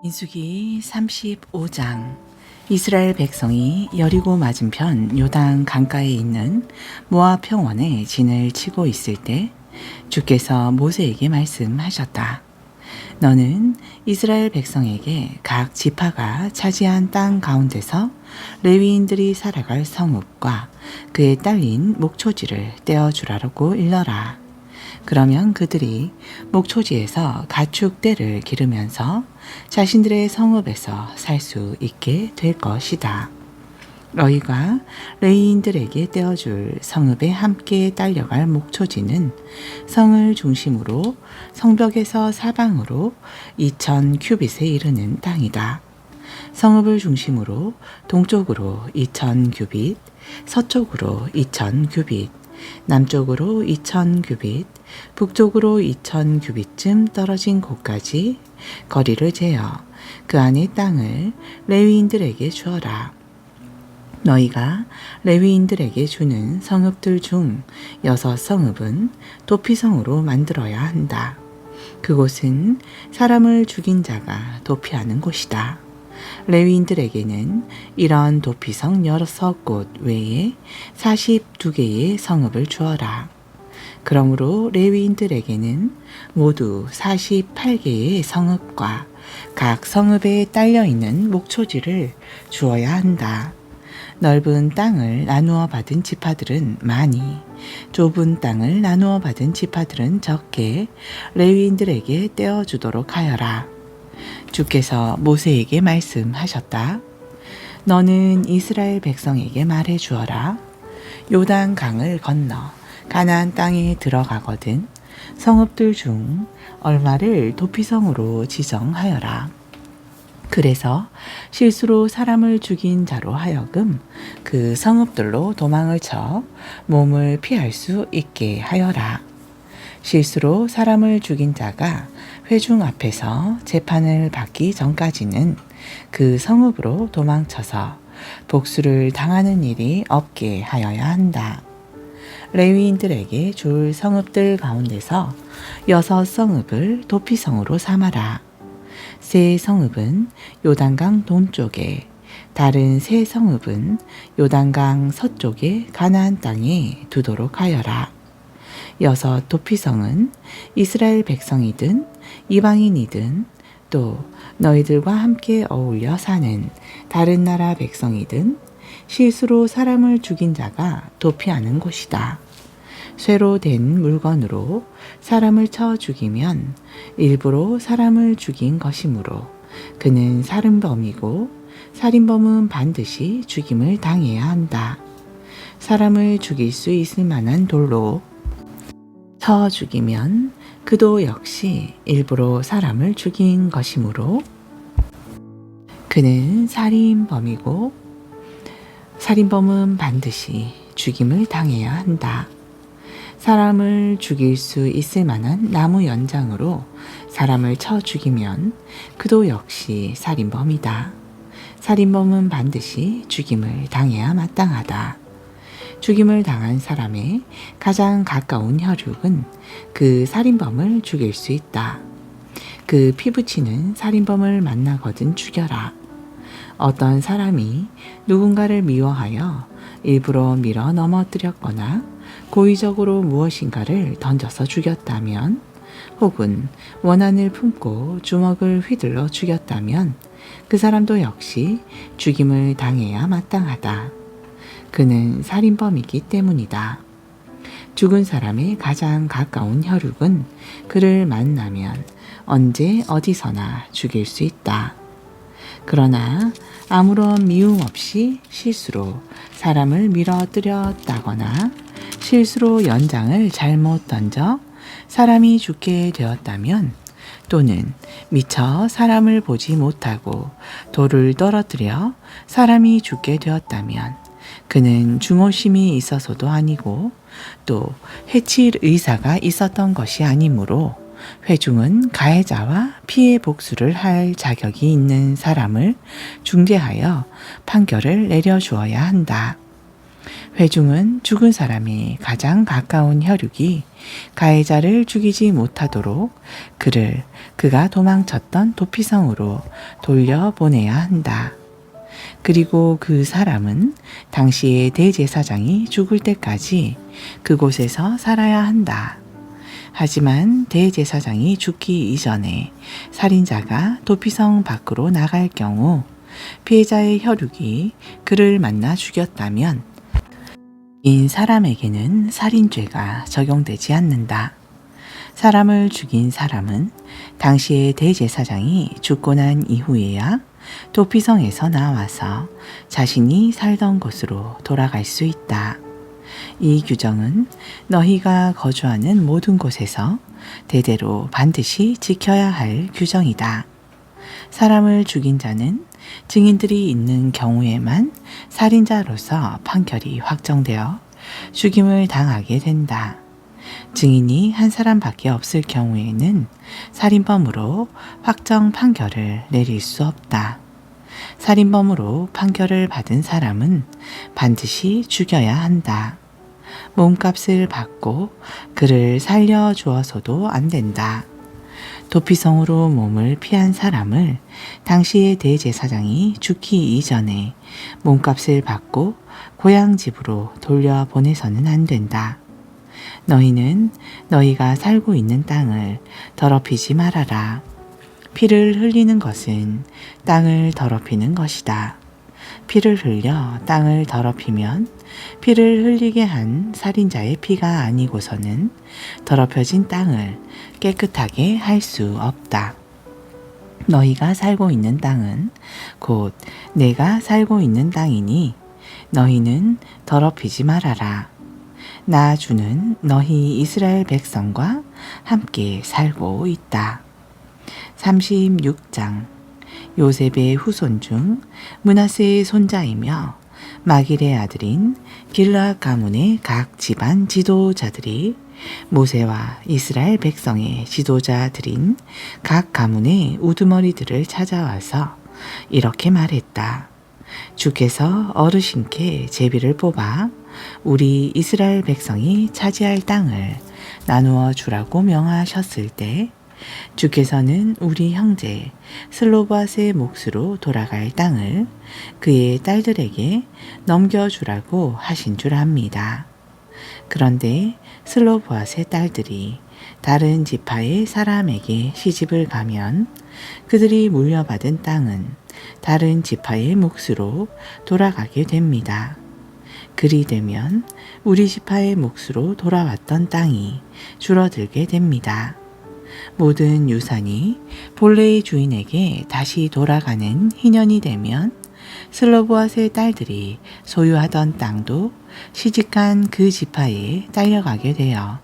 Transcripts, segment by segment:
민수기 35장. 이스라엘 백성이 여리고 맞은편 요단 강가에 있는 모압 평원에 진을 치고 있을 때 주께서 모세에게 말씀하셨다. 너는 이스라엘 백성에게 각 지파가 차지한 땅 가운데서 레위인들이 살아갈 성읍과 그에 딸린 목초지를 떼어주라고 일러라. 그러면 그들이 목초지에서 가축 떼를 기르면서 자신들의 성읍에서 살 수 있게 될 것이다. 너희가 레위인들에게 떼어줄 성읍에 함께 딸려갈 목초지는 성을 중심으로 성벽에서 사방으로 2000규빗에 이르는 땅이다. 성읍을 중심으로 동쪽으로 2000규빗, 서쪽으로 2000규빗, 남쪽으로 2000규빗, 북쪽으로 2000규빗쯤 떨어진 곳까지 거리를 재어 그 안의 땅을 레위인들에게 주어라. 너희가 레위인들에게 주는 성읍들 중 6성읍은 도피성으로 만들어야 한다. 그곳은 사람을 죽인 자가 도피하는 곳이다. 레위인들에게는 이런 도피성 6곳 외에 42개의 성읍을 주어라. 그러므로 레위인들에게는 모두 48개의 성읍과 각 성읍에 딸려있는 목초지를 주어야 한다. 넓은 땅을 나누어 받은 지파들은 많이, 좁은 땅을 나누어 받은 지파들은 적게 레위인들에게 떼어주도록 하여라. 주께서 모세에게 말씀하셨다. 너는 이스라엘 백성에게 말해 주어라. 요단 강을 건너 가나안 땅에 들어가거든 성읍들 중 얼마를 도피성으로 지정하여라. 그래서 실수로 사람을 죽인 자로 하여금 그 성읍들로 도망을 쳐 몸을 피할 수 있게 하여라. 실수로 사람을 죽인 자가 회중 앞에서 재판을 받기 전까지는 그 성읍으로 도망쳐서 복수를 당하는 일이 없게 하여야 한다. 레위인들에게 줄 성읍들 가운데서 6성읍을 도피성으로 삼아라. 세 성읍은 요단강 동쪽에, 다른 세 성읍은 요단강 서쪽의 가나안 땅에 두도록 하여라. 6 도피성은 이스라엘 백성이든 이방인이든 또 너희들과 함께 어울려 사는 다른 나라 백성이든 실수로 사람을 죽인 자가 도피하는 곳이다. 쇠로 된 물건으로 사람을 쳐 죽이면 일부러 사람을 죽인 것이므로 그는 살인범이고 살인범은 반드시 죽임을 당해야 한다. 사람을 죽일 수 있을 만한 돌로 쳐 죽이면 그도 역시 일부러 사람을 죽인 것이므로 그는 살인범이고 살인범은 반드시 죽임을 당해야 한다. 사람을 죽일 수 있을 만한 나무 연장으로 사람을 쳐 죽이면 그도 역시 살인범이다. 살인범은 반드시 죽임을 당해야 마땅하다. 죽임을 당한 사람의 가장 가까운 혈육은 그 살인범을 죽일 수 있다. 그 피부치는 살인범을 만나거든 죽여라. 어떤 사람이 누군가를 미워하여 일부러 밀어 넘어뜨렸거나 고의적으로 무엇인가를 던져서 죽였다면, 혹은 원한을 품고 주먹을 휘둘러 죽였다면 그 사람도 역시 죽임을 당해야 마땅하다. 그는 살인범이기 때문이다. 죽은 사람의 가장 가까운 혈육은 그를 만나면 언제 어디서나 죽일 수 있다. 그러나 아무런 미움 없이 실수로 사람을 밀어뜨렸다거나 실수로 연장을 잘못 던져 사람이 죽게 되었다면, 또는 미처 사람을 보지 못하고 돌을 떨어뜨려 사람이 죽게 되었다면 그는 중호심이 있어서도 아니고 또 해칠 의사가 있었던 것이 아니므로 회중은 가해자와 피해 복수를 할 자격이 있는 사람을 중재하여 판결을 내려주어야 한다. 회중은 죽은 사람이 가장 가까운 혈육이 가해자를 죽이지 못하도록 그가 도망쳤던 도피성으로 돌려보내야 한다. 그리고 그 사람은 당시의 대제사장이 죽을 때까지 그곳에서 살아야 한다. 하지만 대제사장이 죽기 이전에 살인자가 도피성 밖으로 나갈 경우 피해자의 혈육이 그를 만나 죽였다면 인 사람에게는 살인죄가 적용되지 않는다. 사람을 죽인 사람은 당시의 대제사장이 죽고 난 이후에야 도피성에서 나와서 자신이 살던 곳으로 돌아갈 수 있다. 이 규정은 너희가 거주하는 모든 곳에서 대대로 반드시 지켜야 할 규정이다. 사람을 죽인 자는 증인들이 있는 경우에만 살인자로서 판결이 확정되어 죽임을 당하게 된다. 증인이 한 사람밖에 없을 경우에는 살인범으로 확정 판결을 내릴 수 없다. 살인범으로 판결을 받은 사람은 반드시 죽여야 한다. 몸값을 받고 그를 살려주어서도 안 된다. 도피성으로 몸을 피한 사람을 당시의 대제사장이 죽기 이전에 몸값을 받고 고향 집으로 돌려보내서는 안 된다. 너희는 너희가 살고 있는 땅을 더럽히지 말아라. 피를 흘리는 것은 땅을 더럽히는 것이다. 피를 흘려 땅을 더럽히면 피를 흘리게 한 살인자의 피가 아니고서는 더럽혀진 땅을 깨끗하게 할 수 없다. 너희가 살고 있는 땅은 곧 내가 살고 있는 땅이니 너희는 더럽히지 말아라. 나 주는 너희 이스라엘 백성과 함께 살고 있다. 36장 요셉의 후손 중 므낫세의 손자이며 마길의 아들인 길르앗 가문의 각 집안 지도자들이 모세와 이스라엘 백성의 지도자들인 각 가문의 우두머리들을 찾아와서 이렇게 말했다. 주께서 어르신께 제비를 뽑아 우리 이스라엘 백성이 차지할 땅을 나누어 주라고 명하셨을 때 주께서는 우리 형제 슬로바스의 몫으로 돌아갈 땅을 그의 딸들에게 넘겨주라고 하신 줄 압니다. 그런데 슬로보앗의 딸들이 다른 지파의 사람에게 시집을 가면 그들이 물려받은 땅은 다른 지파의 몫으로 돌아가게 됩니다. 그리 되면 우리 지파의 몫으로 돌아왔던 땅이 줄어들게 됩니다. 모든 유산이 본래의 주인에게 다시 돌아가는 희년이 되면 슬로보앗의 딸들이 소유하던 땅도 시집간 그 지파에 딸려가게 되어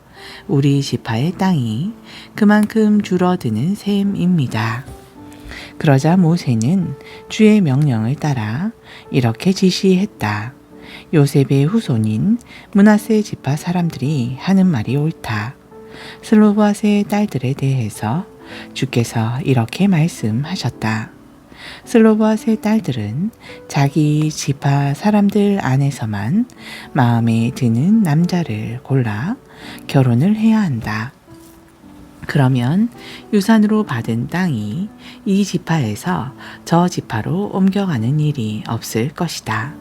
우리 지파의 땅이 그만큼 줄어드는 셈입니다. 그러자 모세는 주의 명령을 따라 이렇게 지시했다. 요셉의 후손인 므낫세 지파 사람들이 하는 말이 옳다. 슬로보앗의 딸들에 대해서 주께서 이렇게 말씀하셨다. 슬로보앗의 딸들은 자기 지파 사람들 안에서만 마음에 드는 남자를 골라 결혼을 해야 한다. 그러면 유산으로 받은 땅이 이 지파에서 저 지파로 옮겨가는 일이 없을 것이다.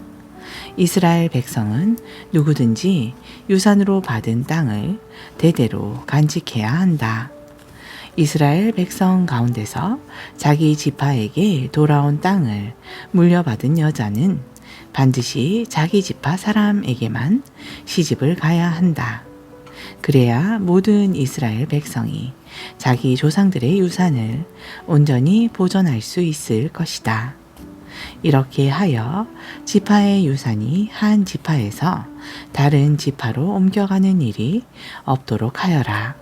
이스라엘 백성은 누구든지 유산으로 받은 땅을 대대로 간직해야 한다. 이스라엘 백성 가운데서 자기 지파에게 돌아온 땅을 물려받은 여자는 반드시 자기 지파 사람에게만 시집을 가야 한다. 그래야 모든 이스라엘 백성이 자기 조상들의 유산을 온전히 보존할 수 있을 것이다. 이렇게 하여 지파의 유산이 한 지파에서 다른 지파로 옮겨가는 일이 없도록 하여라.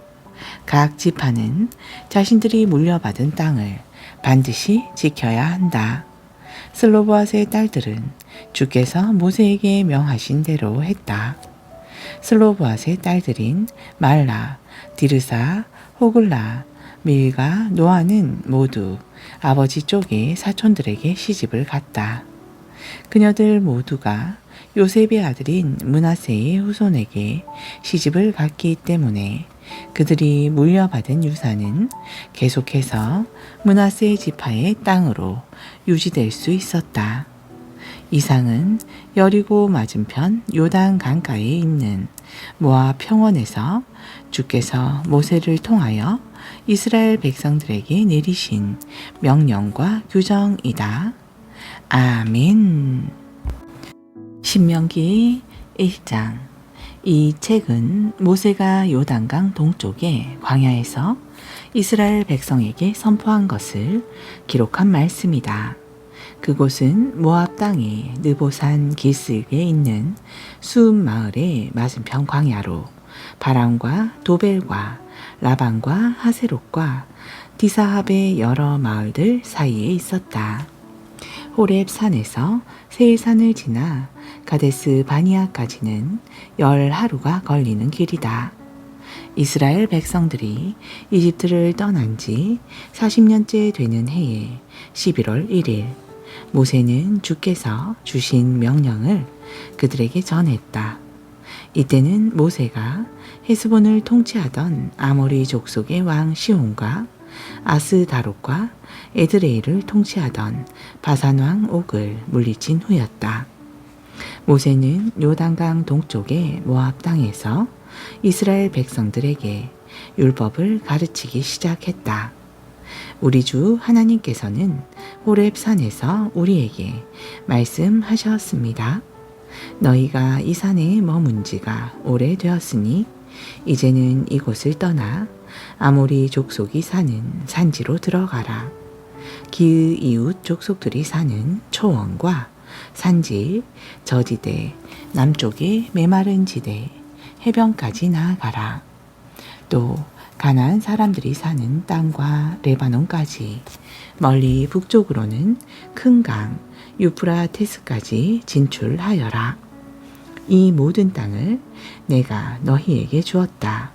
각 지파는 자신들이 물려받은 땅을 반드시 지켜야 한다. 슬로보앗의 딸들은 주께서 모세에게 명하신 대로 했다. 슬로보앗의 딸들인 말라, 디르사, 호글라, 밀가, 노아는 모두 아버지 쪽의 사촌들에게 시집을 갔다. 그녀들 모두가 요셉의 아들인 므낫세의 후손에게 시집을 갔기 때문에 그들이 물려받은 유산은 계속해서 므낫세 지파의 땅으로 유지될 수 있었다. 이상은 여리고 맞은편 요단 강가에 있는 모압 평원에서 주께서 모세를 통하여 이스라엘 백성들에게 내리신 명령과 규정이다. 아멘. 신명기 1장. 이 책은 모세가 요단강 동쪽의 광야에서 이스라엘 백성에게 선포한 것을 기록한 말씀이다. 그곳은 모압 땅의 느보산 길스에 있는 수읍 마을의 맞은편 광야로 바람과 도벨과 라반과 하세롯과 디사합의 여러 마을들 사이에 있었다. 호렙 산에서 세일산을 지나 가데스 바니아까지는 10하루가 걸리는 길이다. 이스라엘 백성들이 이집트를 떠난 지 40년째 되는 해에 11월 1일 모세는 주께서 주신 명령을 그들에게 전했다. 이때는 모세가 헤스본을 통치하던 아모리 족속의 왕 시온과 아스다롯과 에드레이를 통치하던 바산 왕 옥을 물리친 후였다. 모세는 요단강 동쪽의 모압 땅에서 이스라엘 백성들에게 율법을 가르치기 시작했다. 우리 주 하나님께서는 호렙 산에서 우리에게 말씀하셨습니다. 너희가 이 산에 머문 지가 오래되었으니 이제는 이곳을 떠나 아모리 족속이 사는 산지로 들어가라. 기의 이웃 족속들이 사는 초원과 산지, 저지대, 남쪽의 메마른 지대, 해변까지 나아가라. 또 가나안 사람들이 사는 땅과 레바논까지, 멀리 북쪽으로는 큰 강 유프라테스까지 진출하여라. 이 모든 땅을 내가 너희에게 주었다.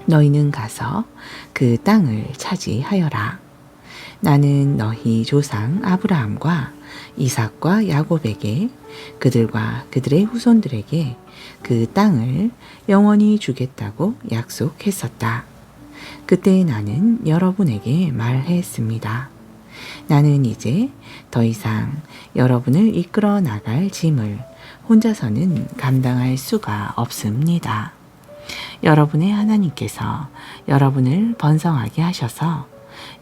너희는 가서 그 땅을 차지하여라. 나는 너희 조상 아브라함과 이삭과 야곱에게 그들과 그들의 후손들에게 그 땅을 영원히 주겠다고 약속했었다. 그때 나는 여러분에게 말했습니다. 나는 이제 더 이상 여러분을 이끌어 나갈 짐을 혼자서는 감당할 수가 없습니다. 여러분의 하나님께서 여러분을 번성하게 하셔서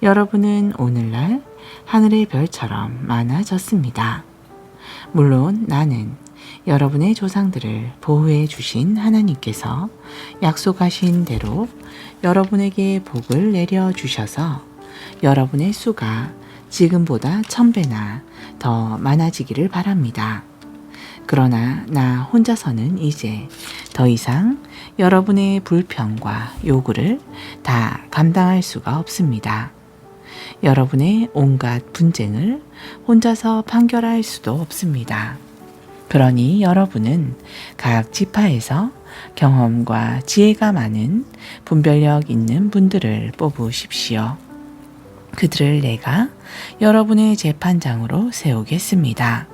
여러분은 오늘날 하늘의 별처럼 많아졌습니다. 물론 나는 여러분의 조상들을 보호해 주신 하나님께서 약속하신 대로 여러분에게 복을 내려 주셔서 여러분의 수가 지금보다 1000배나 더 많아지기를 바랍니다. 그러나 나 혼자서는 이제 더 이상 여러분의 불평과 요구를 다 감당할 수가 없습니다. 여러분의 온갖 분쟁을 혼자서 판결할 수도 없습니다. 그러니 여러분은 각 지파에서 경험과 지혜가 많은 분별력 있는 분들을 뽑으십시오. 그들을 내가 여러분의 재판장으로 세우겠습니다.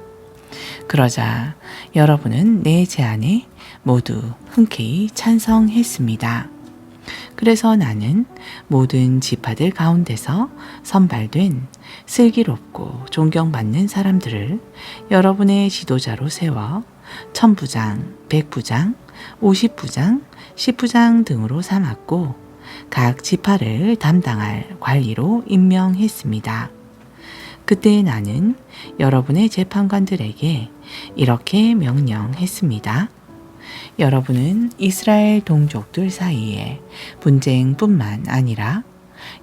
그러자 여러분은 내 제안에 모두 흔쾌히 찬성했습니다. 그래서 나는 모든 지파들 가운데서 선발된 슬기롭고 존경받는 사람들을 여러분의 지도자로 세워 1000부장, 100부장, 50부장, 10부장 등으로 삼았고 각 지파를 담당할 관리로 임명했습니다. 그때 나는 여러분의 재판관들에게 이렇게 명령했습니다. 여러분은 이스라엘 동족들 사이에 분쟁뿐만 아니라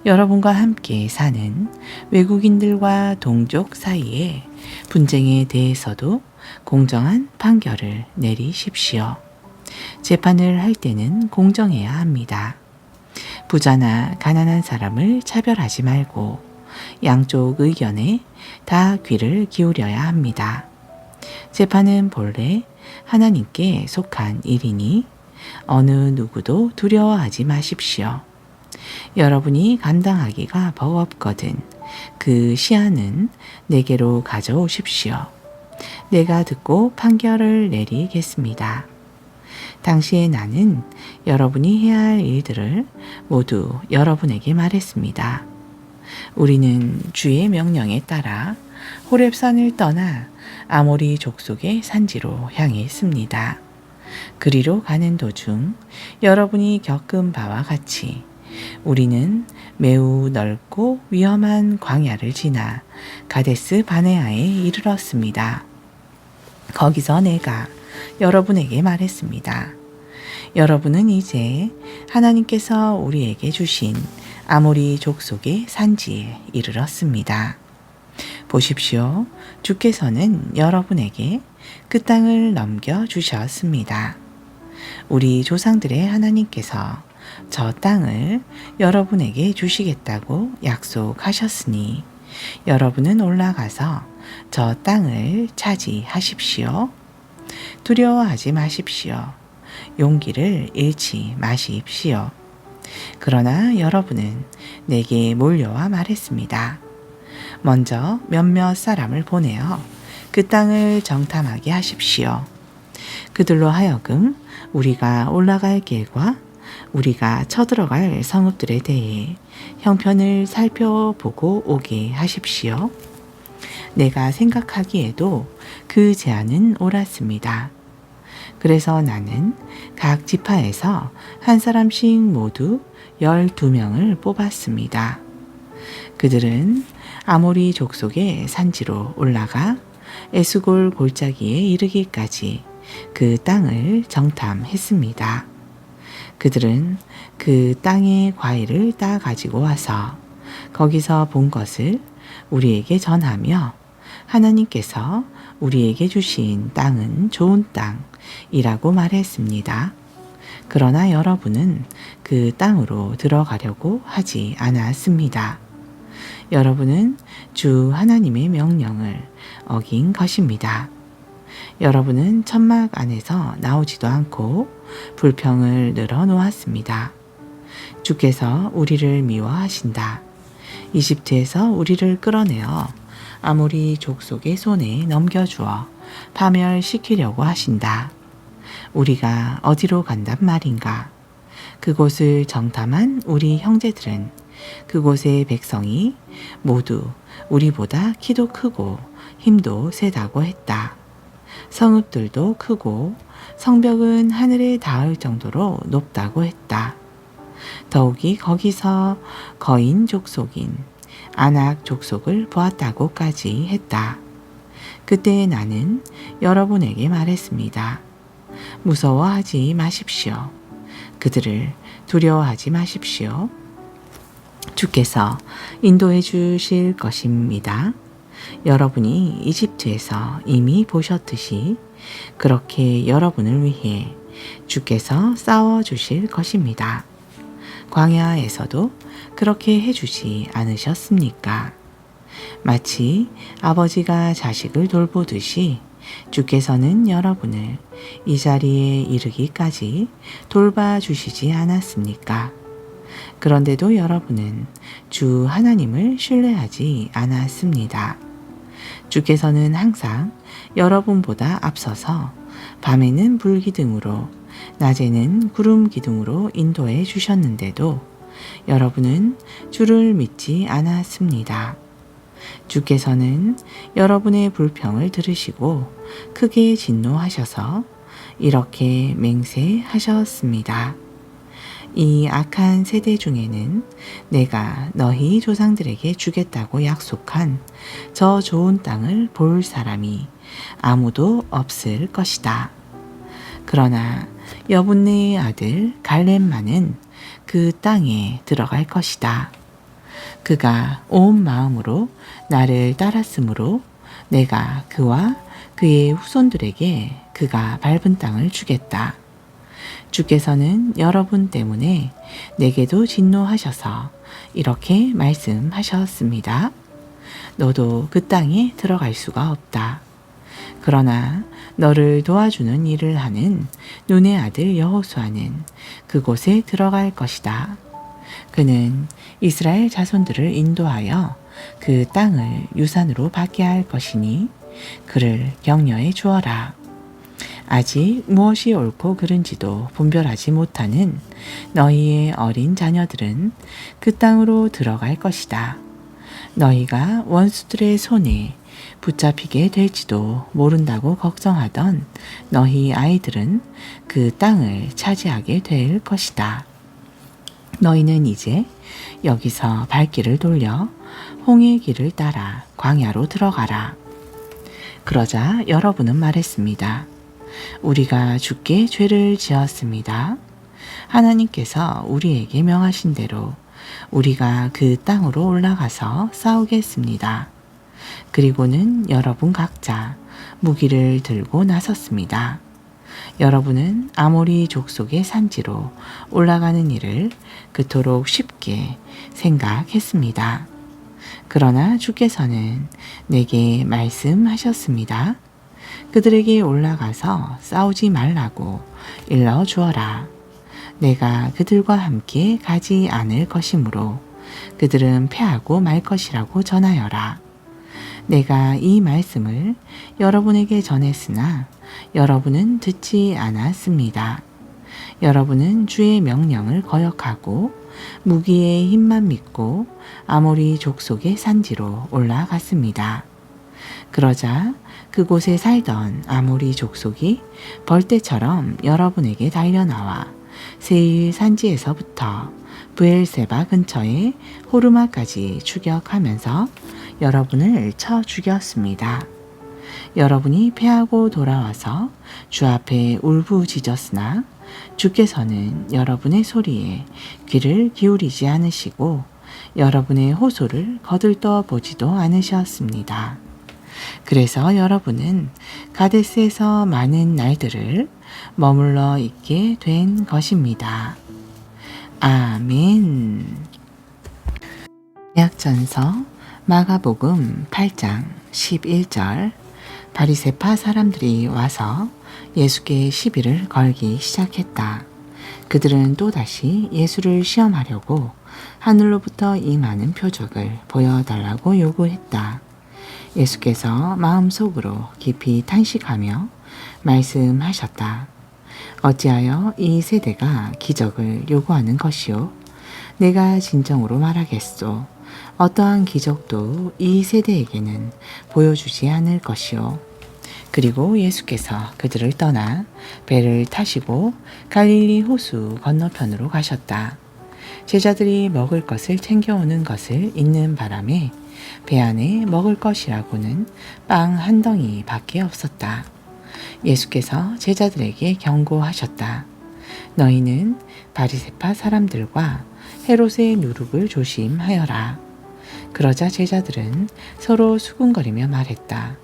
여러분과 함께 사는 외국인들과 동족 사이에 분쟁에 대해서도 공정한 판결을 내리십시오. 재판을 할 때는 공정해야 합니다. 부자나 가난한 사람을 차별하지 말고 양쪽 의견에 다 귀를 기울여야 합니다. 재판은 본래 하나님께 속한 일이니 어느 누구도 두려워하지 마십시오. 여러분이 감당하기가 버겁거든 그 시한은 내게로 가져오십시오. 내가 듣고 판결을 내리겠습니다. 당시에 나는 여러분이 해야 할 일들을 모두 여러분에게 말했습니다. 우리는 주의 명령에 따라 호렙산을 떠나 아모리 족속의 산지로 향했습니다. 그리로 가는 도중 여러분이 겪은 바와 같이 우리는 매우 넓고 위험한 광야를 지나 가데스 바네아에 이르렀습니다. 거기서 내가 여러분에게 말했습니다. 여러분은 이제 하나님께서 우리에게 주신 아모리 족속의 산지에 이르렀습니다. 보십시오. 주께서는 여러분에게 그 땅을 넘겨주셨습니다. 우리 조상들의 하나님께서 저 땅을 여러분에게 주시겠다고 약속하셨으니 여러분은 올라가서 저 땅을 차지하십시오. 두려워하지 마십시오. 용기를 잃지 마십시오. 그러나 여러분은 내게 몰려와 말했습니다. 먼저 몇몇 사람을 보내어 그 땅을 정탐하게 하십시오. 그들로 하여금 우리가 올라갈 길과 우리가 쳐들어갈 성읍들에 대해 형편을 살펴보고 오게 하십시오. 내가 생각하기에도 그 제안은 옳았습니다. 그래서 나는 각 지파에서 한 사람씩 모두 12명을 뽑았습니다. 그들은 아모리 족속의 산지로 올라가 에스골 골짜기에 이르기까지 그 땅을 정탐했습니다. 그들은 그 땅의 과일을 따 가지고 와서 거기서 본 것을 우리에게 전하며 하나님께서 우리에게 주신 땅은 좋은 땅이라고 말했습니다. 그러나 여러분은 그 땅으로 들어가려고 하지 않았습니다. 여러분은 주 하나님의 명령을 어긴 것입니다. 여러분은 천막 안에서 나오지도 않고 불평을 늘어놓았습니다. 주께서 우리를 미워하신다. 이집트에서 우리를 끌어내어 아모리 족속의 손에 넘겨주어 파멸시키려고 하신다. 우리가 어디로 간단 말인가? 그곳을 정탐한 우리 형제들은 그곳의 백성이 모두 우리보다 키도 크고 힘도 세다고 했다. 성읍들도 크고 성벽은 하늘에 닿을 정도로 높다고 했다. 더욱이 거기서 거인 족속인 아낙 족속을 보았다고까지 했다. 그때 나는 여러분에게 말했습니다. 무서워하지 마십시오. 그들을 두려워하지 마십시오. 주께서 인도해 주실 것입니다. 여러분이 이집트에서 이미 보셨듯이 그렇게 여러분을 위해 주께서 싸워 주실 것입니다. 광야에서도 그렇게 해주지 않으셨습니까? 마치 아버지가 자식을 돌보듯이 주께서는 여러분을 이 자리에 이르기까지 돌봐주시지 않았습니까? 그런데도 여러분은 주 하나님을 신뢰하지 않았습니다. 주께서는 항상 여러분보다 앞서서 밤에는 불기둥으로 낮에는 구름 기둥으로 인도해 주셨는데도 여러분은 주를 믿지 않았습니다. 주께서는 여러분의 불평을 들으시고 크게 진노하셔서 이렇게 맹세하셨습니다. 이 악한 세대 중에는 내가 너희 조상들에게 주겠다고 약속한 저 좋은 땅을 볼 사람이 아무도 없을 것이다. 그러나 여분네의 아들 갈렙만은 그 땅에 들어갈 것이다. 그가 온 마음으로 나를 따랐으므로 내가 그와 그의 후손들에게 그가 밟은 땅을 주겠다. 주께서는 여러분 때문에 내게도 진노하셔서 이렇게 말씀하셨습니다. 너도 그 땅에 들어갈 수가 없다. 그러나 너를 도와주는 일을 하는 눈의 아들 여호수아는 그곳에 들어갈 것이다. 그는 이스라엘 자손들을 인도하여 그 땅을 유산으로 받게 할 것이니 그를 격려해 주어라. 아직 무엇이 옳고 그른지도 분별하지 못하는 너희의 어린 자녀들은 그 땅으로 들어갈 것이다. 너희가 원수들의 손에 붙잡히게 될지도 모른다고 걱정하던 너희 아이들은 그 땅을 차지하게 될 것이다. 너희는 이제 여기서 발길을 돌려 홍해의 길을 따라 광야로 들어가라. 그러자 여러분은 말했습니다. 우리가 주께 죄를 지었습니다. 하나님께서 우리에게 명하신 대로 우리가 그 땅으로 올라가서 싸우겠습니다. 그리고는 여러분 각자 무기를 들고 나섰습니다. 여러분은 아모리 족속의 산지로 올라가는 일을 그토록 쉽게 생각했습니다. 그러나 주께서는 내게 말씀하셨습니다. 그들에게 올라가서 싸우지 말라고 일러 주어라. 내가 그들과 함께 가지 않을 것이므로 그들은 패하고 말 것이라고 전하여라. 내가 이 말씀을 여러분에게 전했으나 여러분은 듣지 않았습니다. 여러분은 주의 명령을 거역하고 무기의 힘만 믿고 아모리 족속의 산지로 올라갔습니다. 그러자 그곳에 살던 아모리 족속이 벌떼처럼 여러분에게 달려나와 세일 산지에서부터 브엘세바 근처의 호르마까지 추격하면서 여러분을 쳐 죽였습니다. 여러분이 패하고 돌아와서 주 앞에 울부짖었으나 주께서는 여러분의 소리에 귀를 기울이지 않으시고 여러분의 호소를 거들떠 보지도 않으셨습니다. 그래서 여러분은 가데스에서 많은 날들을 머물러 있게 된 것입니다. 아멘. 약전서 마가복음 8장 11절. 바리새파 사람들이 와서 예수께 시비를 걸기 시작했다. 그들은 또다시 예수를 시험하려고 하늘로부터 임하는 표적을 보여달라고 요구했다. 예수께서 마음속으로 깊이 탄식하며 말씀하셨다. 어찌하여 이 세대가 기적을 요구하는 것이요? 내가 진정으로 말하겠소. 어떠한 기적도 이 세대에게는 보여주지 않을 것이요. 그리고 예수께서 그들을 떠나 배를 타시고 갈릴리 호수 건너편으로 가셨다. 제자들이 먹을 것을 챙겨오는 것을 잊는 바람에 배 안에 먹을 것이라고는 빵 한 덩이 밖에 없었다. 예수께서 제자들에게 경고하셨다. 너희는 바리새파 사람들과 헤롯의 누룩을 조심하여라. 그러자 제자들은 서로 수군거리며 말했다.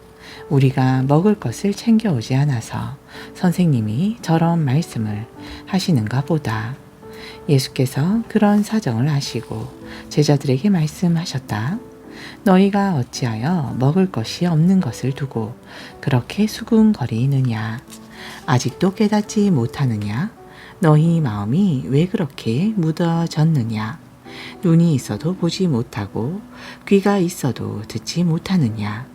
우리가 먹을 것을 챙겨오지 않아서 선생님이 저런 말씀을 하시는가 보다. 예수께서 그런 사정을 아시고 제자들에게 말씀하셨다. 너희가 어찌하여 먹을 것이 없는 것을 두고 그렇게 수군거리느냐? 아직도 깨닫지 못하느냐? 너희 마음이 왜 그렇게 무뎌졌느냐? 눈이 있어도 보지 못하고 귀가 있어도 듣지 못하느냐?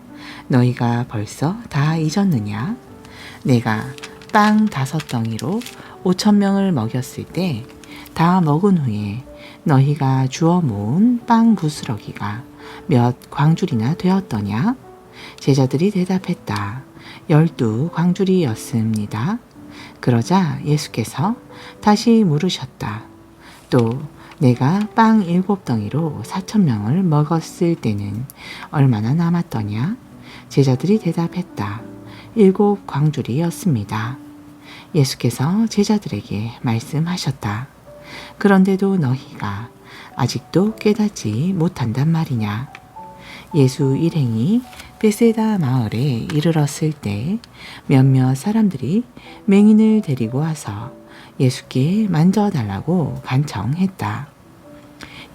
너희가 벌써 다 잊었느냐? 내가 빵 5덩이로 5,000명을 먹였을 때 다 먹은 후에 너희가 주워 모은 빵 부스러기가 몇 광줄이나 되었더냐? 제자들이 대답했다. 12광줄이었습니다. 그러자 예수께서 다시 물으셨다. 또 내가 빵 7덩이로 4,000명을 먹었을 때는 얼마나 남았더냐? 제자들이 대답했다. 7광줄이었습니다. 예수께서 제자들에게 말씀하셨다. 그런데도 너희가 아직도 깨닫지 못한단 말이냐? 예수 일행이 베세다 마을에 이르렀을 때 몇몇 사람들이 맹인을 데리고 와서 예수께 만져달라고 간청했다.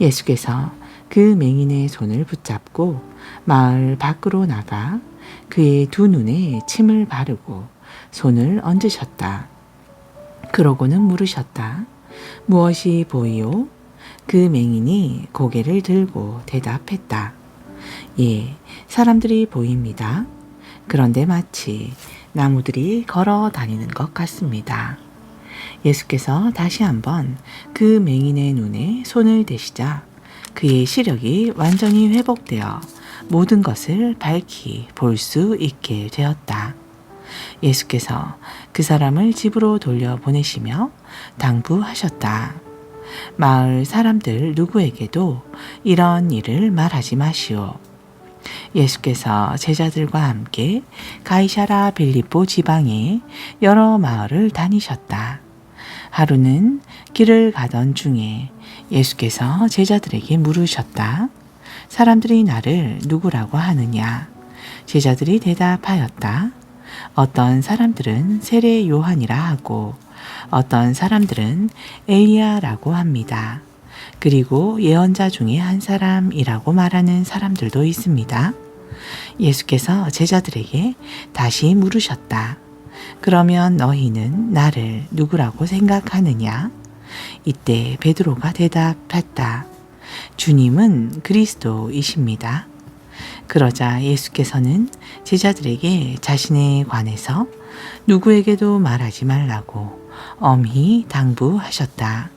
예수께서 그 맹인의 손을 붙잡고 마을 밖으로 나가 그의 두 눈에 침을 바르고 손을 얹으셨다. 그러고는 물으셨다. 무엇이 보이오? 그 맹인이 고개를 들고 대답했다. 예, 사람들이 보입니다. 그런데 마치 나무들이 걸어 다니는 것 같습니다. 예수께서 다시 한번 그 맹인의 눈에 손을 대시자 그의 시력이 완전히 회복되어 모든 것을 밝히 볼 수 있게 되었다. 예수께서 그 사람을 집으로 돌려보내시며 당부하셨다. 마을 사람들 누구에게도 이런 일을 말하지 마시오. 예수께서 제자들과 함께 가이사라 빌립보 지방의 여러 마을을 다니셨다. 하루는 길을 가던 중에 예수께서 제자들에게 물으셨다. 사람들이 나를 누구라고 하느냐? 제자들이 대답하였다. 어떤 사람들은 세례 요한이라 하고 어떤 사람들은 엘리야라고 합니다. 그리고 예언자 중에 한 사람이라고 말하는 사람들도 있습니다. 예수께서 제자들에게 다시 물으셨다. 그러면 너희는 나를 누구라고 생각하느냐? 이때 베드로가 대답했다. 주님은 그리스도이십니다. 그러자 예수께서는 제자들에게 자신에 관해서 누구에게도 말하지 말라고 엄히 당부하셨다.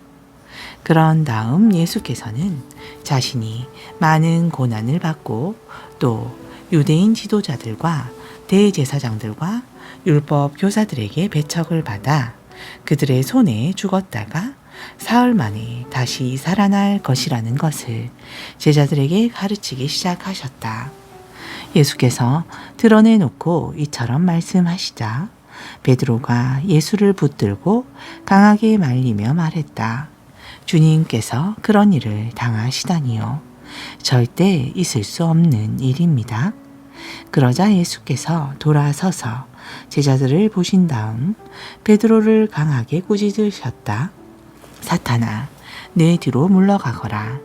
그런 다음 예수께서는 자신이 많은 고난을 받고 또 유대인 지도자들과 대제사장들과 율법 교사들에게 배척을 받아 그들의 손에 죽었다가 사흘 만에 다시 살아날 것이라는 것을 제자들에게 가르치기 시작하셨다. 예수께서 드러내놓고 이처럼 말씀하시자 베드로가 예수를 붙들고 강하게 말리며 말했다. 주님께서 그런 일을 당하시다니요. 절대 있을 수 없는 일입니다. 그러자 예수께서 돌아서서 제자들을 보신 다음 베드로를 강하게 꾸짖으셨다. 사탄아, 내 뒤로 물러가거라.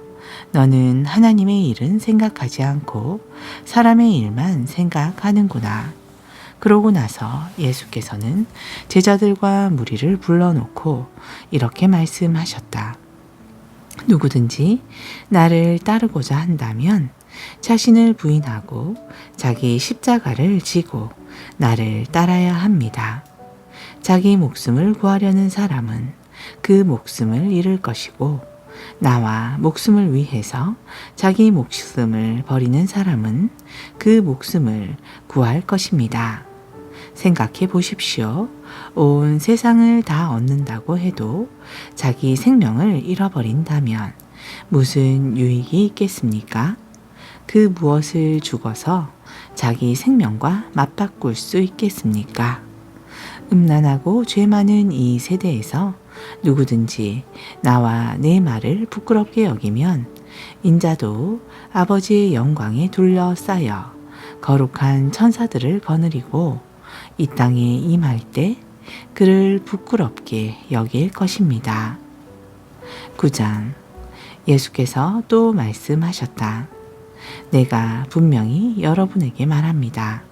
너는 하나님의 일은 생각하지 않고 사람의 일만 생각하는구나. 그러고 나서 예수께서는 제자들과 무리를 불러놓고 이렇게 말씀하셨다. 누구든지 나를 따르고자 한다면 자신을 부인하고 자기 십자가를 지고 나를 따라야 합니다. 자기 목숨을 구하려는 사람은 그 목숨을 잃을 것이고 나와 목숨을 위해서 자기 목숨을 버리는 사람은 그 목숨을 구할 것입니다. 생각해 보십시오. 온 세상을 다 얻는다고 해도 자기 생명을 잃어버린다면 무슨 유익이 있겠습니까? 그 무엇을 죽어서 자기 생명과 맞바꿀 수 있겠습니까? 음란하고 죄 많은 이 세대에서 누구든지 나와 내 말을 부끄럽게 여기면 인자도 아버지의 영광에 둘러싸여 거룩한 천사들을 거느리고 이 땅에 임할 때 그를 부끄럽게 여길 것입니다. 9장 예수께서 또 말씀하셨다. 내가 분명히 여러분에게 말합니다.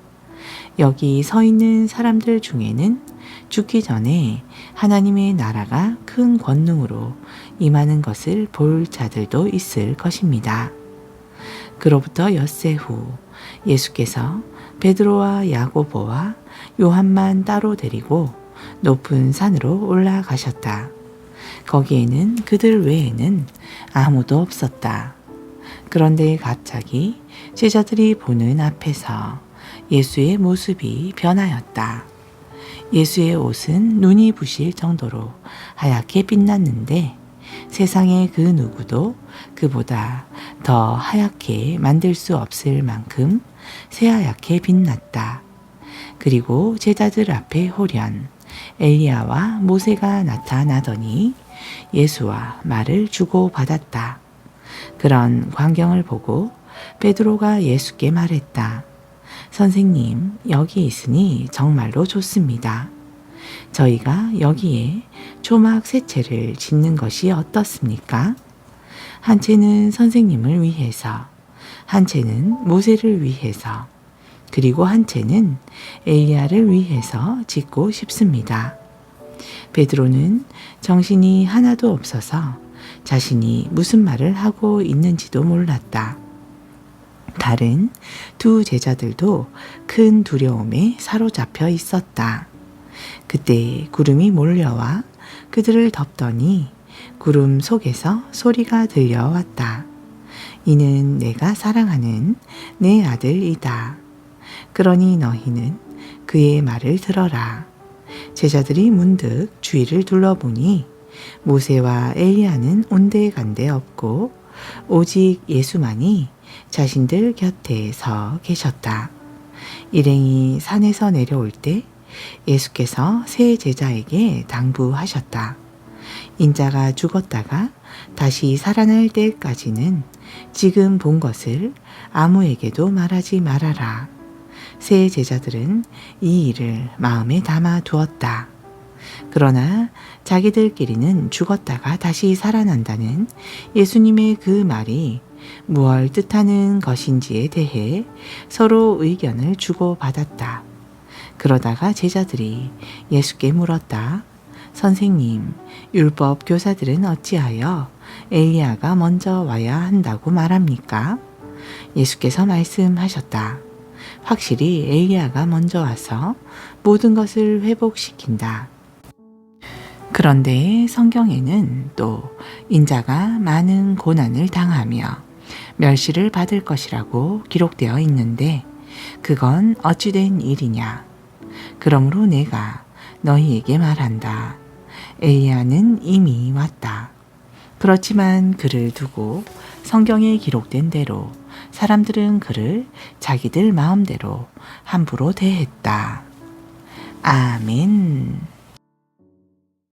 여기 서 있는 사람들 중에는 죽기 전에 하나님의 나라가 큰 권능으로 임하는 것을 볼 자들도 있을 것입니다. 그로부터 엿새 후 예수께서 베드로와 야고보와 요한만 따로 데리고 높은 산으로 올라가셨다. 거기에는 그들 외에는 아무도 없었다. 그런데 갑자기 제자들이 보는 앞에서 예수의 모습이 변하였다. 예수의 옷은 눈이 부실 정도로 하얗게 빛났는데 세상의 그 누구도 그보다 더 하얗게 만들 수 없을 만큼 새하얗게 빛났다. 그리고 제자들 앞에 홀연 엘리야와 모세가 나타나더니 예수와 말을 주고받았다. 그런 광경을 보고 베드로가 예수께 말했다. 선생님, 여기 있으니 정말로 좋습니다. 저희가 여기에 초막 세 채를 짓는 것이 어떻습니까? 한 채는 선생님을 위해서, 한 채는 모세를 위해서, 그리고 한 채는 엘리야를 위해서 짓고 싶습니다. 베드로는 정신이 하나도 없어서 자신이 무슨 말을 하고 있는지도 몰랐다. 다른 두 제자들도 큰 두려움에 사로잡혀 있었다. 그때 구름이 몰려와 그들을 덮더니 구름 속에서 소리가 들려왔다. 이는 내가 사랑하는 내 아들이다. 그러니 너희는 그의 말을 들어라. 제자들이 문득 주위를 둘러보니 모세와 엘리야는 온데간데 없고 오직 예수만이 자신들 곁에 서 계셨다. 일행이 산에서 내려올 때 예수께서 세 제자에게 당부하셨다. 인자가 죽었다가 다시 살아날 때까지는 지금 본 것을 아무에게도 말하지 말아라. 세 제자들은 이 일을 마음에 담아 두었다. 그러나 자기들끼리는 죽었다가 다시 살아난다는 예수님의 그 말이 무얼 뜻하는 것인지에 대해 서로 의견을 주고받았다. 그러다가 제자들이 예수께 물었다. 선생님, 율법 교사들은 어찌하여 엘리야가 먼저 와야 한다고 말합니까? 예수께서 말씀하셨다. 확실히 엘리야가 먼저 와서 모든 것을 회복시킨다. 그런데 성경에는 또 인자가 많은 고난을 당하며 멸시를 받을 것이라고 기록되어 있는데 그건 어찌된 일이냐? 그러므로 내가 너희에게 말한다. 엘리야는 이미 왔다. 그렇지만 그를 두고 성경에 기록된 대로 사람들은 그를 자기들 마음대로 함부로 대했다. 아멘.